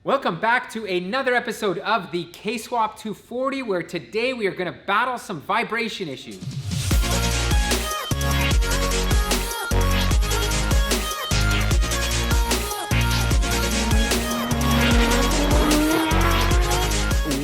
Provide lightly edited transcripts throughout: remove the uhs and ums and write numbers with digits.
Welcome back to another episode of the K-Swap 240, where today we are going to battle some vibration issues.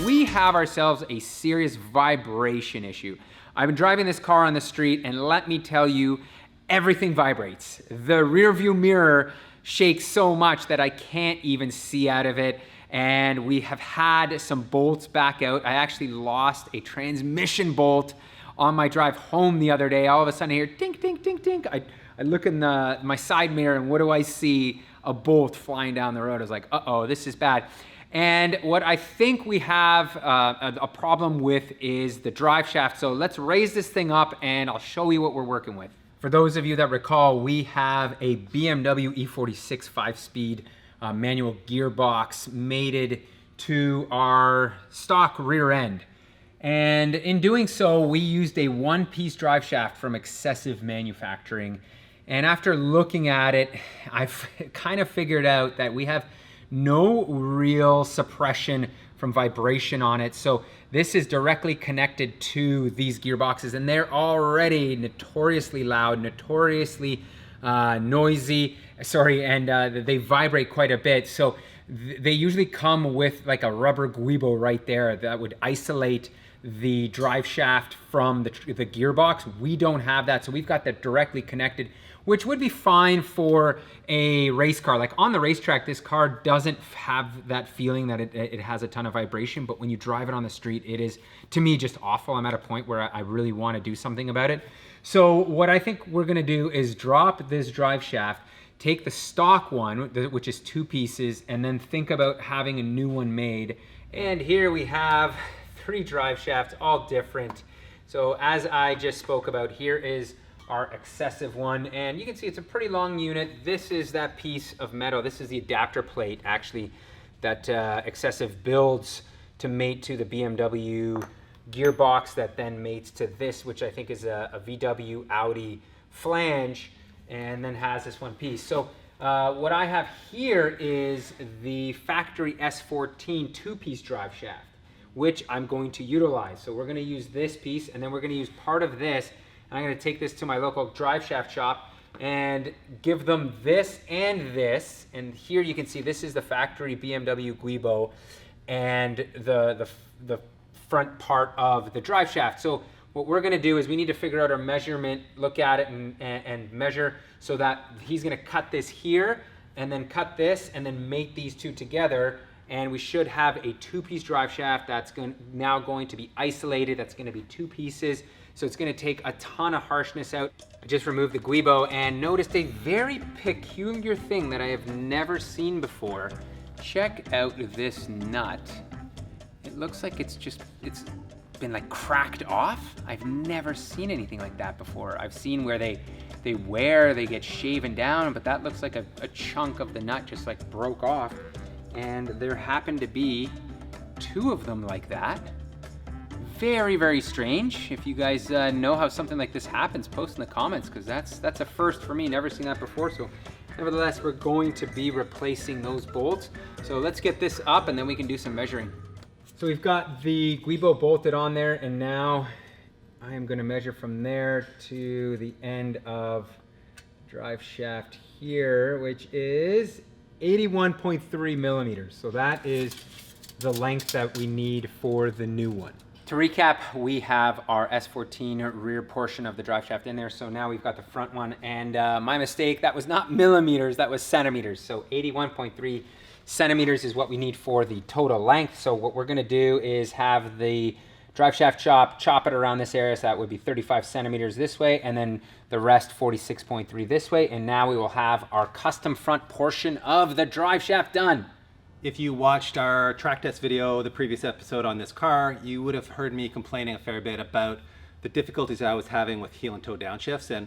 We have ourselves a serious vibration issue. I've been driving this car on the street, and let me tell you, everything vibrates. The rear view mirror shakes so much that I can't even see out of it, and we have had some bolts back out. I actually lost a transmission bolt on my drive home the other day. All of a sudden I hear tink, tink, tink, tink. I look in my side mirror, and what do I see? A bolt flying down the road. I was like, uh-oh, this is bad. And what I think we have a problem with is the drive shaft. So let's raise this thing up and I'll show you what we're working with. For those of you that recall, we have a BMW E46 5-speed manual gearbox mated to our stock rear end. And in doing so, we used a one-piece drive shaft from Excessive Manufacturing. And after looking at it, I've kind of figured out that we have no real suppression from vibration on it. So this is directly connected to these gearboxes, and they're already notoriously loud, notoriously noisy, and they vibrate quite a bit. So they usually come with like a rubber guibo right there that would isolate the drive shaft from the gearbox. We don't have that, so we've got that directly connected, which would be fine for a race car. Like on the racetrack, this car doesn't have that feeling that it has a ton of vibration, but when you drive it on the street, it is, to me, just awful. I'm at a point where I really want to do something about it. So what I think we're gonna do is drop this drive shaft, take the stock one, which is 2 pieces, and then think about having a new one made. And here we have 3 drive shafts, all different. So as I just spoke about, here is our excessive one, and you can see it's a pretty long unit. This is that piece of metal. This is the adapter plate, actually, that Excessive builds to mate to the BMW gearbox that then mates to this, which I think is a VW Audi flange, and then has this one piece. So what I have here is the factory S14 2-piece drive shaft, which I'm going to utilize. So we're gonna use this piece, and then we're gonna use part of this, and I'm gonna take this to my local drive shaft shop and give them this and this. And here you can see this is the factory BMW guibo and the front part of the drive shaft. So what we're gonna do is we need to figure out our measurement, look at it and measure, so that he's gonna cut this here and then cut this and then mate these two together. And we should have a 2-piece drive shaft that's now going to be isolated. That's gonna be 2 pieces. So it's gonna take a ton of harshness out. I just removed the guibo and noticed a very peculiar thing that I have never seen before. Check out this nut. It looks like it's been like cracked off. I've never seen anything like that before. I've seen where they get shaven down, but that looks like a chunk of the nut just like broke off. And there happen to be 2 of them like that. Very, very strange. If you guys know how something like this happens, post in the comments, because that's a first for me. Never seen that before. So nevertheless, we're going to be replacing those bolts. So let's get this up and then we can do some measuring. So we've got the guibo bolted on there, and now I am going to measure from there to the end of drive shaft here, which is 81.3 millimeters. So that is the length that we need for the new one. To recap, we have our S14 rear portion of the drive shaft in there. So now we've got the front one, and my mistake, that was not millimeters, that was centimeters. So 81.3 centimeters is what we need for the total length. So what we're gonna do is have the drive shaft chop it around this area. So that would be 35 centimeters this way, and then the rest 46.3 this way. And now we will have our custom front portion of the drive shaft done. If you watched our track test video, the previous episode on this car, you would have heard me complaining a fair bit about the difficulties I was having with heel and toe downshifts. And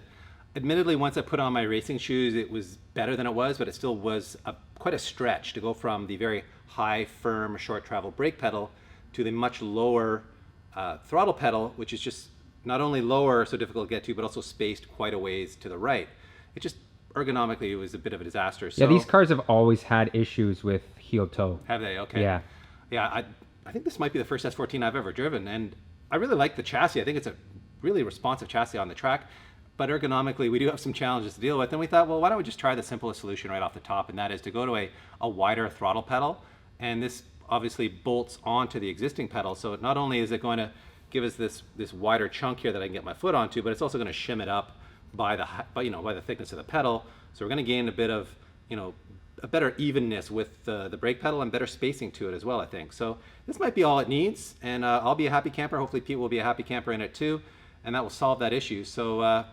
admittedly, once I put on my racing shoes, it was better than it was, but it still was quite a stretch to go from the very high, firm, short travel brake pedal to the much lower throttle pedal, which is just not only lower, so difficult to get to, but also spaced quite a ways to the right. It just ergonomically it was a bit of a disaster. So, Yeah, these cars have always had issues with heel toe. have they? Okay. Yeah. Yeah, I think this might be the first S14 I've ever driven, and I really like the chassis. I think it's a really responsive chassis on the track, but ergonomically we do have some challenges to deal with. And we thought, well, why don't we just try the simplest solution right off the top, and that is to go to a wider throttle pedal. And this obviously bolts onto the existing pedal, so not only is it going to give us this wider chunk here that I can get my foot onto, but it's also going to shim it up by the thickness of the pedal. So we're going to gain a bit of, a better evenness with the brake pedal and better spacing to it as well, I think. So this might be all it needs, and I'll be a happy camper. Hopefully Pete will be a happy camper in it too, and that will solve that issue. So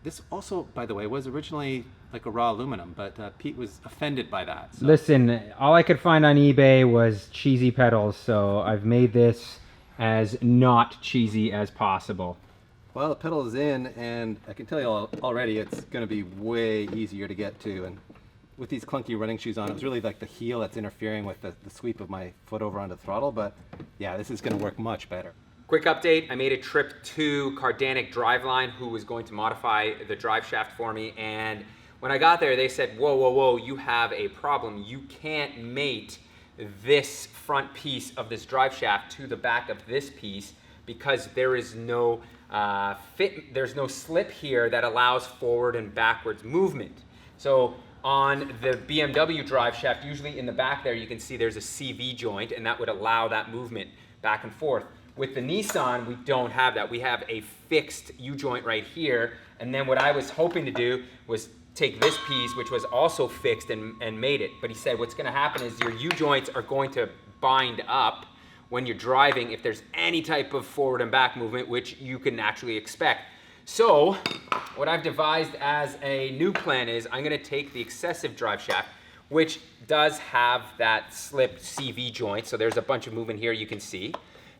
this also, by the way, was originally like a raw aluminum, but Pete was offended by that. So. Listen, all I could find on eBay was cheesy pedals, so I've made this as not cheesy as possible. Well, the pedal is in, and I can tell you already it's going to be way easier to get to. And with these clunky running shoes on, it was really like the heel that's interfering with the sweep of my foot over onto the throttle. But yeah, this is going to work much better. Quick update, I made a trip to Cardanic Driveline, who was going to modify the drive shaft for me. And when I got there, they said, whoa, whoa, whoa, you have a problem. You can't mate this front piece of this drive shaft to the back of this piece because there is no there's no slip here that allows forward and backwards movement. So on the BMW drive shaft, usually in the back there, you can see there's a CV joint, and that would allow that movement back and forth. With the Nissan, we don't have that. We have a fixed U-joint right here, and then what I was hoping to do was take this piece, which was also fixed, and made it. But he said what's gonna happen is your U-joints are going to bind up when you're driving if there's any type of forward and back movement, which you can actually expect. So what I've devised as a new plan is I'm gonna take the excessive drive shaft, which does have that slipped CV joint. So there's a bunch of movement here you can see,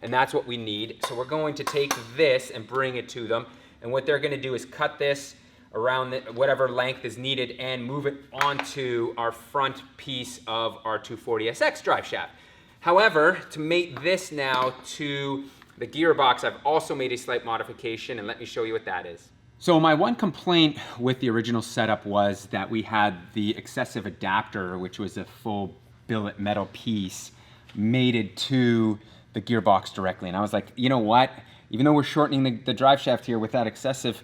and that's what we need. So we're going to take this and bring it to them. And what they're gonna do is cut this around whatever length is needed and move it onto our front piece of our 240SX drive shaft. However, to mate this now to the gearbox, I've also made a slight modification, and let me show you what that is. So my one complaint with the original setup was that we had the excessive adapter, which was a full billet metal piece, mated to the gearbox directly. And I was like, you know what? Even though we're shortening the drive shaft here with that excessive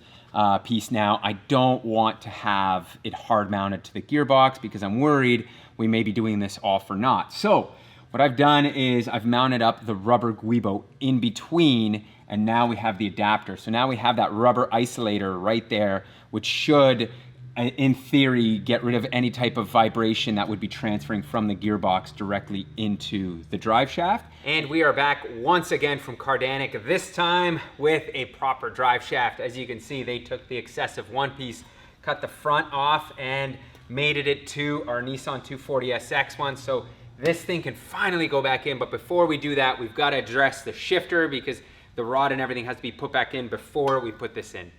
piece now, I don't want to have it hard mounted to the gearbox because I'm worried we may be doing this all for naught. So what I've done is I've mounted up the rubber guibo in between, and now we have the adapter. So now we have that rubber isolator right there, which should, in theory, get rid of any type of vibration that would be transferring from the gearbox directly into the drive shaft. And we are back once again from Cardanic, this time with a proper drive shaft. As you can see, they took the excessive one piece, cut the front off, and mated it to our Nissan 240SX one. So this thing can finally go back in, but before we do that, we've got to address the shifter because the rod and everything has to be put back in before we put this in.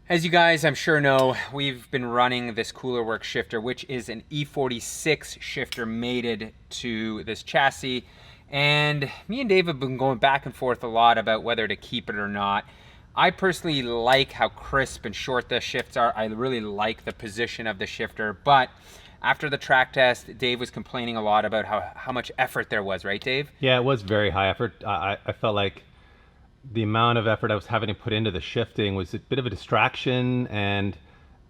As you guys, I'm sure know, we've been running this Cooler Works shifter, which is an E46 shifter mated to this chassis. And me and Dave have been going back and forth a lot about whether to keep it or not. I personally like how crisp and short the shifts are. I really like the position of the shifter, but after the track test, Dave was complaining a lot about how much effort there was, right, Dave? Yeah, it was very high effort. I felt like the amount of effort I was having to put into the shifting was a bit of a distraction, and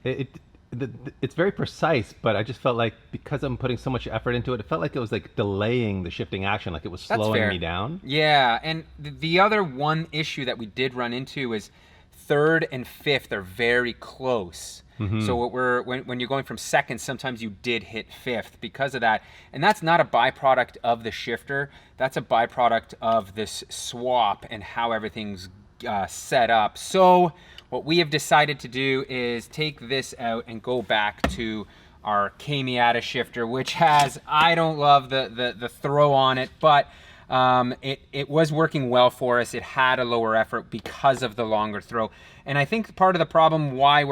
it's very precise, but I just felt like because I'm putting so much effort into it, it felt like it was like delaying the shifting action, like it was slowing me down. Yeah, and the other one issue that we did run into is third and fifth are very close. Mm-hmm. So when you're going from second, sometimes you did hit fifth because of that. And that's not a byproduct of the shifter. That's a byproduct of this swap and how everything's set up. So what we have decided to do is take this out and go back to our K-Miata shifter, which has, I don't love the throw on it, but it was working well for us. It had a lower effort because of the longer throw. And I think part of the problem why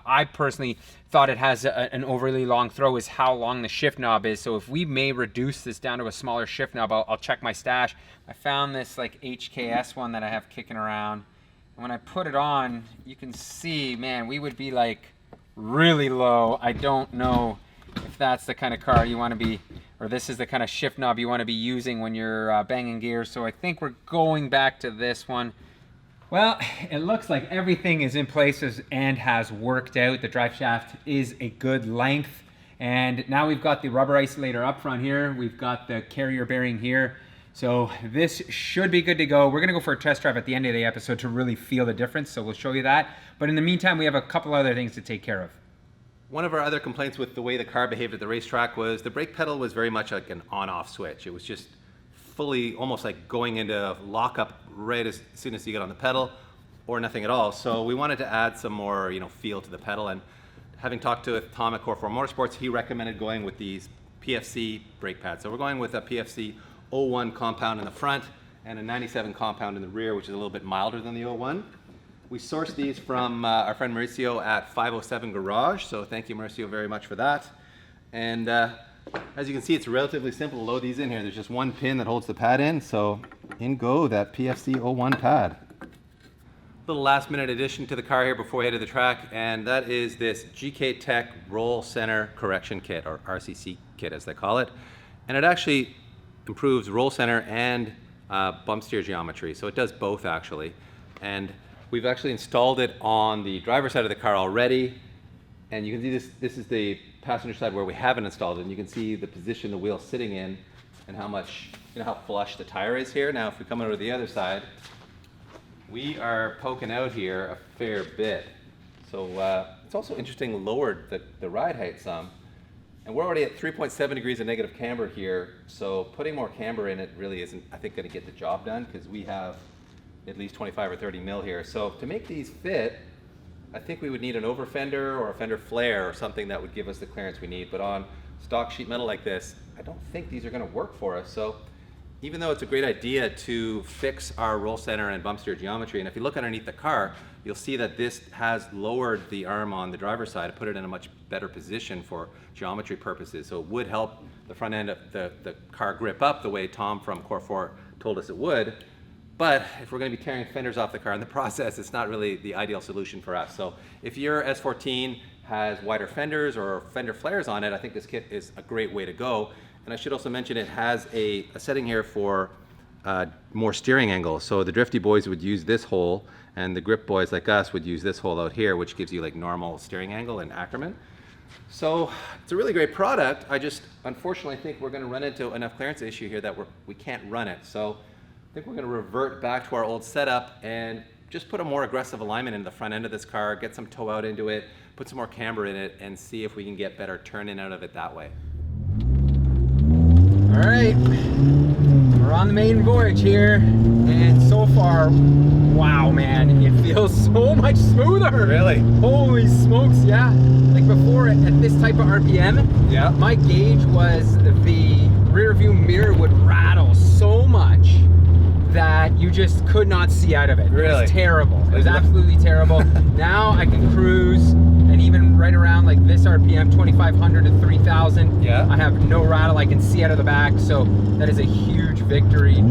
I personally thought it has an overly long throw is how long the shift knob is. So if we may reduce this down to a smaller shift knob, I'll check my stash. I found this like HKS one that I have kicking around. And when I put it on, you can see, man, we would be like really low. I don't know if that's the kind of car you want to be, or this is the kind of shift knob you want to be using when you're banging gears. So I think we're going back to this one. Well, it looks like everything is in places and has worked out. The drive shaft is a good length. And now we've got the rubber isolator up front here. We've got the carrier bearing here. So this should be good to go. We're gonna go for a test drive at the end of the episode to really feel the difference. So we'll show you that. But in the meantime, we have a couple other things to take care of. One of our other complaints with the way the car behaved at the racetrack was the brake pedal was very much like an on-off switch. It was just fully, almost like going into lockup right as soon as you get on the pedal, or nothing at all. So we wanted to add some more, feel to the pedal. And having talked to Tom at Core 4 Motorsports, he recommended going with these PFC brake pads. So we're going with a PFC 01 compound in the front and a 97 compound in the rear, which is a little bit milder than the 01. We sourced these from our friend Mauricio at 507 Garage, so thank you, Mauricio, very much for that. And as you can see, it's relatively simple to load these in here. There's just one pin that holds the pad in, so in go that PFC 01 pad. Little last minute addition to the car here before we head to the track, and that is this GK Tech Roll Center Correction Kit, or RCC kit as they call it. And it actually improves roll center and bump steer geometry, so it does both actually. And we've actually installed it on the driver's side of the car already, and you can see this is the passenger side where we haven't installed it, and you can see the position the wheel's sitting in and how much, how flush the tire is here. Now if we come over to the other side, we are poking out here a fair bit. So it's also interesting, lowered the ride height some. And we're already at 3.7 degrees of negative camber here, so putting more camber in it really isn't, I think, going to get the job done, because we have at least 25 or 30 mil here. So to make these fit, I think we would need an over fender or a fender flare or something that would give us the clearance we need. But on stock sheet metal like this, I don't think these are going to work for us. So even though it's a great idea to fix our roll center and bump steer geometry, and if you look underneath the car, you'll see that this has lowered the arm on the driver's side to put it in a much better position for geometry purposes. So it would help the front end of the car grip up the way Tom from Core 4 told us it would. But if we're going to be tearing fenders off the car in the process, it's not really the ideal solution for us. So if your S14 has wider fenders or fender flares on it, I think this kit is a great way to go. And I should also mention it has a setting here for more steering angle. So the drifty boys would use this hole, and the grip boys like us would use this hole out here, which gives you like normal steering angle in Ackerman. So it's a really great product. I just unfortunately think we're going to run into enough clearance issue here that we can't run it. So I think we're going to revert back to our old setup and just put a more aggressive alignment into the front end of this car, get some toe out into it, put some more camber in it, and see if we can get better turn in out of it that way. All right, we're on the maiden voyage here, and so far, wow, man, it feels so much smoother. Really? Holy smokes, yeah. Like before, at this type of RPM, yeah, my gauge was the rear view mirror would rattle so much that you just could not see out of it. Really? It was terrible. It was absolutely terrible. Now I can cruise, and even right around like this RPM, 2,500 to 3,000, yeah, I have no rattle. I can see out of the back, so that is a huge victory.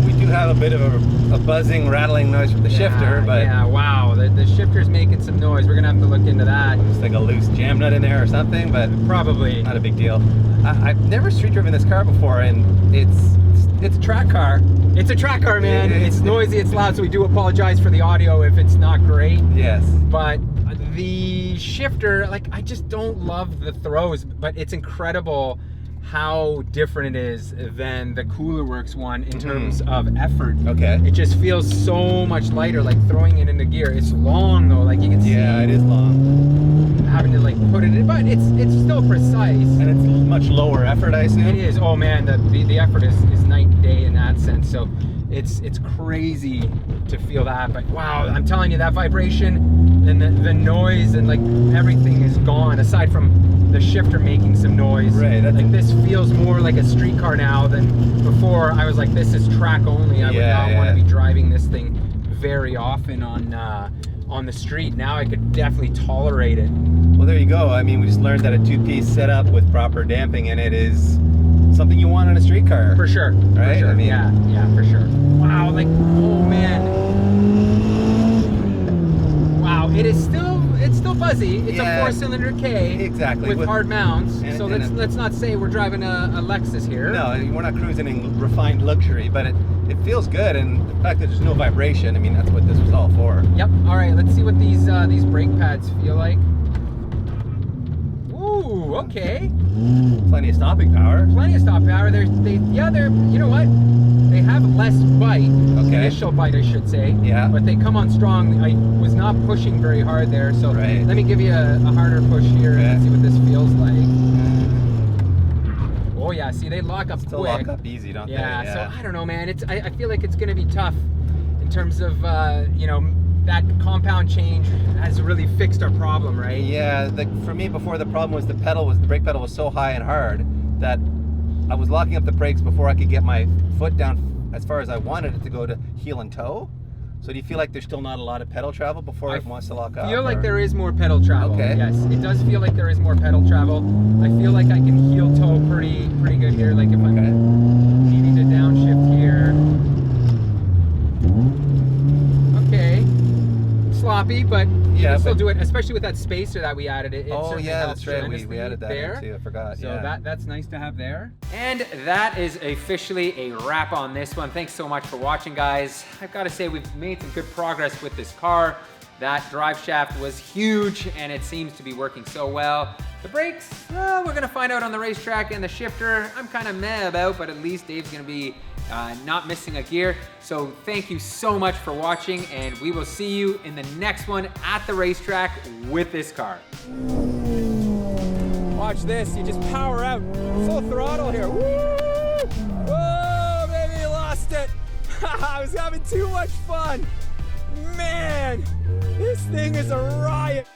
We do have a bit of a buzzing, rattling noise from the shifter, but yeah, wow, the shifter's making some noise. We're gonna have to look into that. It's like a loose jam nut in there or something, but probably not a big deal. I've never street driven this car before, and it's a track car. It's a track car, man. It's noisy, it's loud, so we do apologize for the audio if it's not great. Yes. But the shifter, like, I just don't love the throws, but it's incredible how different it is than the Cooler Works one in terms of effort. Okay. It just feels so much lighter, like throwing it into gear. It's long though, like you can see. Yeah, it is long. Having to like put it in, but it's still precise. And it's much lower effort, I assume? It is. Oh man, the effort is night and day in that sense. So it's crazy to feel that. But wow, I'm telling you, that vibration and the noise and like everything is gone, aside from the shifter making some noise. Right. Like this feels more like a street car now than before. I was like, this is track only. I would not want to be driving this thing very often on the street. Now I could definitely tolerate it. Well, there you go. I mean, we just learned that a two-piece setup with proper damping in it is something you want on a street car. For sure. Right? For sure. I mean, yeah, for sure. Wow, like, oh man. Wow, it's it's still buzzy. It's a Yeah. 4-cylinder K. Exactly. With hard mounts. and- So and let's not say we're driving a Lexus here. No, we're not cruising in refined luxury, but it feels good, and the fact that there's no vibration, I mean, that's what this was all for. Yep. All right. Let's see what these brake pads feel like. Ooh. Okay. Plenty of stopping power. Plenty of stop power. They're you know what? They have less bite. Okay. Initial bite, I should say. Yeah. But they come on strong. I was not pushing very hard there, so Right. let me give you a harder push here Okay. and see what this feels like. Oh yeah, see they lock up Still quick. lock up easy, don't Yeah, they? so I don't know, man. I feel like it's gonna be tough in terms of you know, that compound change has really fixed our problem, right? Yeah, for me before, the problem was the brake pedal was so high and hard that I was locking up the brakes before I could get my foot down as far as I wanted it to go to heel and toe. So do you feel like there's still not a lot of pedal travel before it wants to lock up? I feel like there is more pedal travel. Okay. Yes, it does feel like there is more pedal travel. I feel like I can heel toe pretty good here. Like if I'm needing to downshift here. Okay. Sloppy, but you Yeah, can still but- do it, especially with that spacer that we added. It Oh certainly yeah, helps that's right. We tremendously added that there. in too. I forgot. So yeah. that's nice to have there. And that is officially a wrap on this one. Thanks so much for watching, guys. I've got to say we've made some good progress with this car. That drive shaft was huge and it seems to be working so well. The brakes, well, we're gonna find out on the racetrack, and the shifter, I'm kind of meh about, but at least Dave's gonna be not missing a gear. So thank you so much for watching, and we will see you in the next one at the racetrack with this car. Watch this, you just power out, full throttle here. Woo! Whoa, baby, you lost it. I was having too much fun. Man, this thing is a riot.